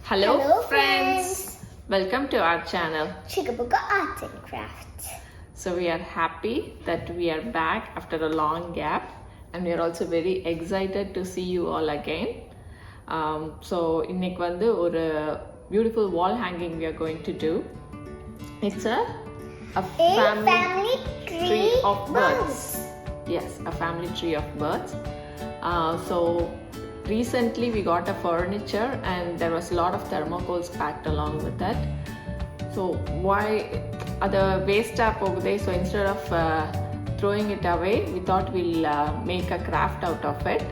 Hello friends! Welcome to our channel Thermocol Arts and Crafts. So we are happy that we are back after a long gap and we are also very excited to see you all again. So இன்னைக்கு வந்து ஒரு beautiful wall hanging we are going to do. It's a family tree of birds. Yes, a family tree of birds. So recently we got a furniture and there was a lot of thermocols packed along with that. So why other waste போகுதே, so instead of throwing it away, we thought we'll make a craft out of it.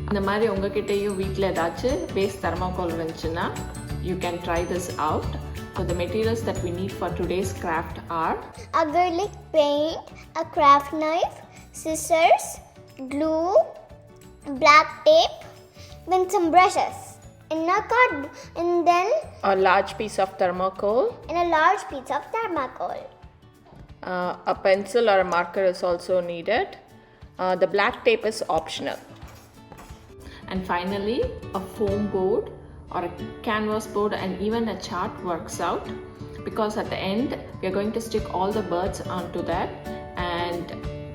அந்த மாதிரி உங்ககிட்டயும் வீட்டில் ஏதாச்சும் waste thermocol இருந்துச்சுன்னா you can try this out. So the materials that we need for today's craft are acrylic paint, a craft knife, scissors, glue, black tape, then some brushes, and then a large piece of thermocol, and a large piece of thermocol. A pencil or a marker is also needed. The black tape is optional. And finally, a foam board or a canvas board and even a chart works out, because at the end we are going to stick all the birds onto that and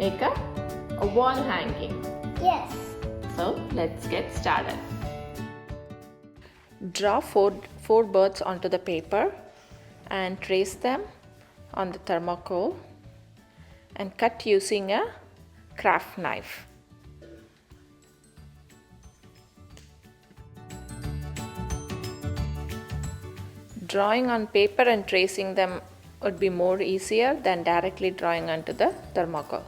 make a wall hanging. Yes. So let's get started. Draw four birds onto the paper and trace them on the thermocol and cut using a craft knife. Drawing on paper and tracing them would be more easier than directly drawing onto the thermocol.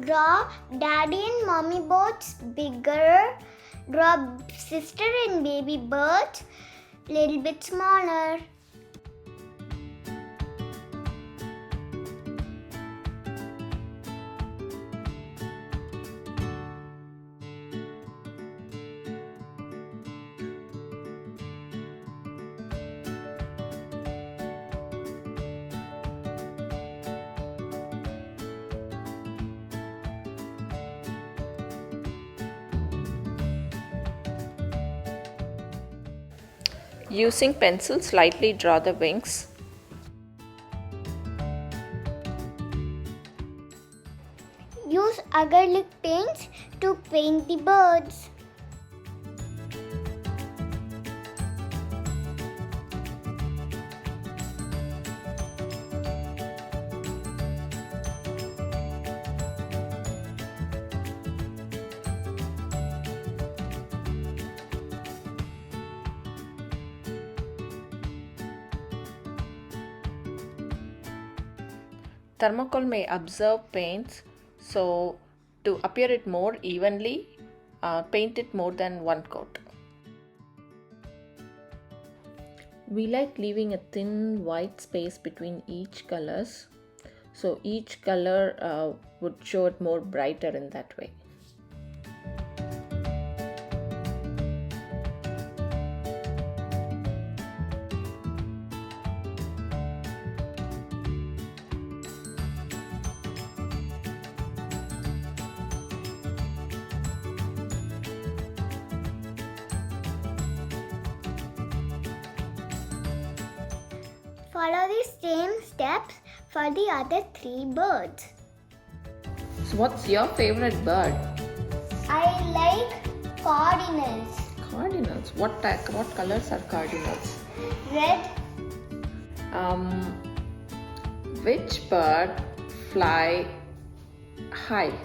Draw daddy and mommy birds bigger. Draw sister and baby birds little bit smaller. Using pencil, slightly draw the wings. Use acrylic paints to paint the birds. Thermocol may absorb paints, so to appear it more evenly, paint it more than one coat. We like leaving a thin white space between each colors, so each color would show it more brighter in that way. Follow the same steps for the other three birds. So what's your favorite bird? I like cardinals. Cardinals. What colors are cardinals? Red. Which bird fly high?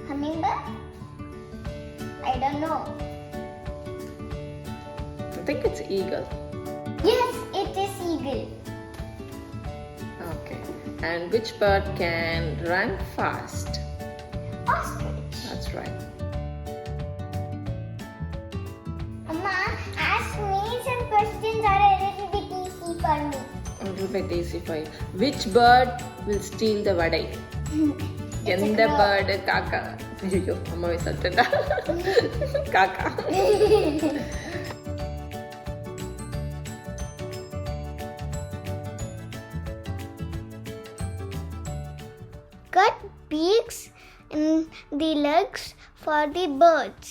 Hummingbird? I don't know. I think it's eagle. Yes, it is eagle. Okay. And which bird can run fast? Ostrich. That's right. Amma, ask me some questions are a little bit easy for me. A little bit easy for you. Which bird will steal the vadai? எந்த bird காக்கா? ஐயோ அம்மாவே சொல்லிட்டேன்டா. காக்கா. Cut beaks in the legs for the birds.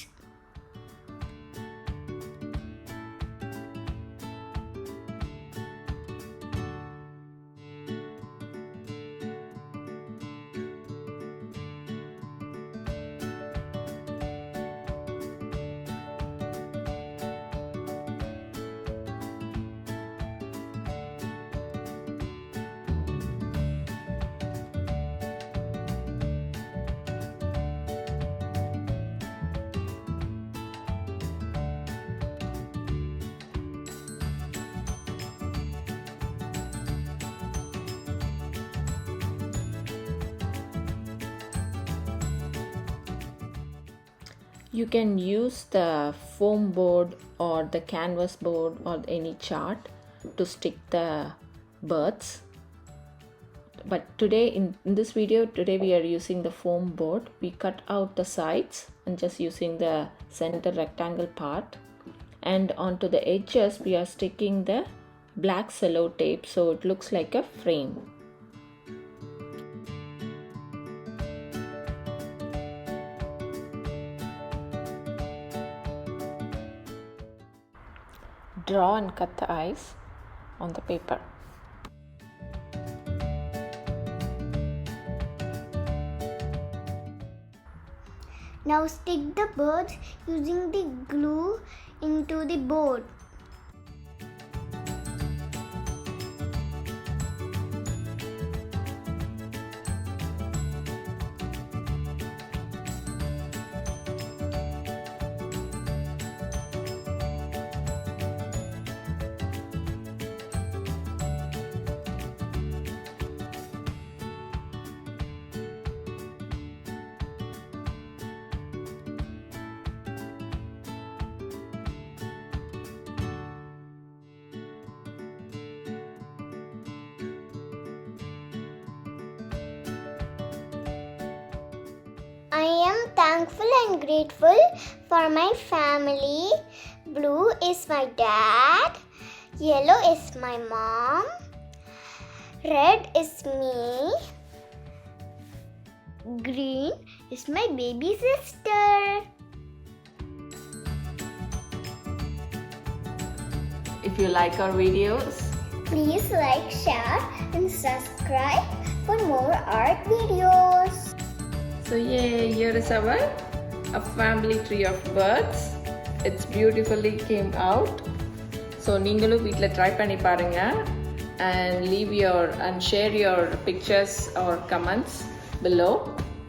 You can use the foam board or the canvas board or any chart to stick the birds. But today in this video, we are using the foam board. We cut out the sides and just using the center rectangle part. And onto the edges, we are sticking the black cello tape so it looks like a frame. Draw and cut the eyes on the paper. Now stick the birds using the glue into the board. I am thankful and grateful for my family. Blue is my dad. Yellow is my mom. Red is me. Green is my baby sister. If you like our videos, Please like, share and subscribe for more art videos. so yay, here is our a family tree of birds. It's beautifully came out. So நீங்களும் வீட்ல try பண்ணி பாருங்க and leave your and share your pictures or comments below.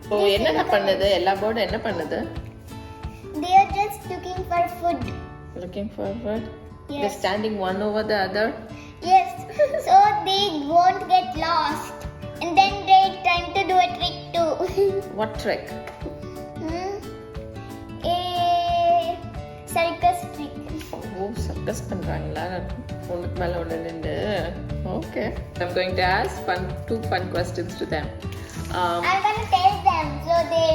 So என்ன பண்ணுது எல்லா bird என்ன பண்ணுது? They are just looking for food. Looking forward. Yes. They're standing one over the other. Yes, so they won't get lost. And then they time to do a trick too. What trick? A circus trick. Oh, circus பண்றாங்களா? ஒண்ணுக்கு மேல ஒண்ணு நின்னு. Okay. I'm going to ask two fun questions to them. I'm gonna tell them so they.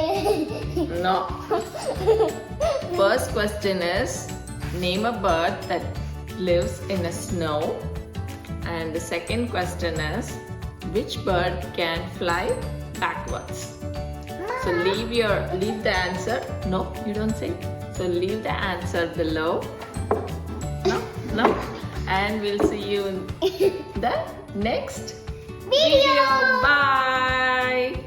No. First question is, name a bird that lives in the snow. And the second question is, which bird can fly backwards? So leave the answer. No, you don't say. So leave the answer below. No. And we'll see you in the next video. Bye.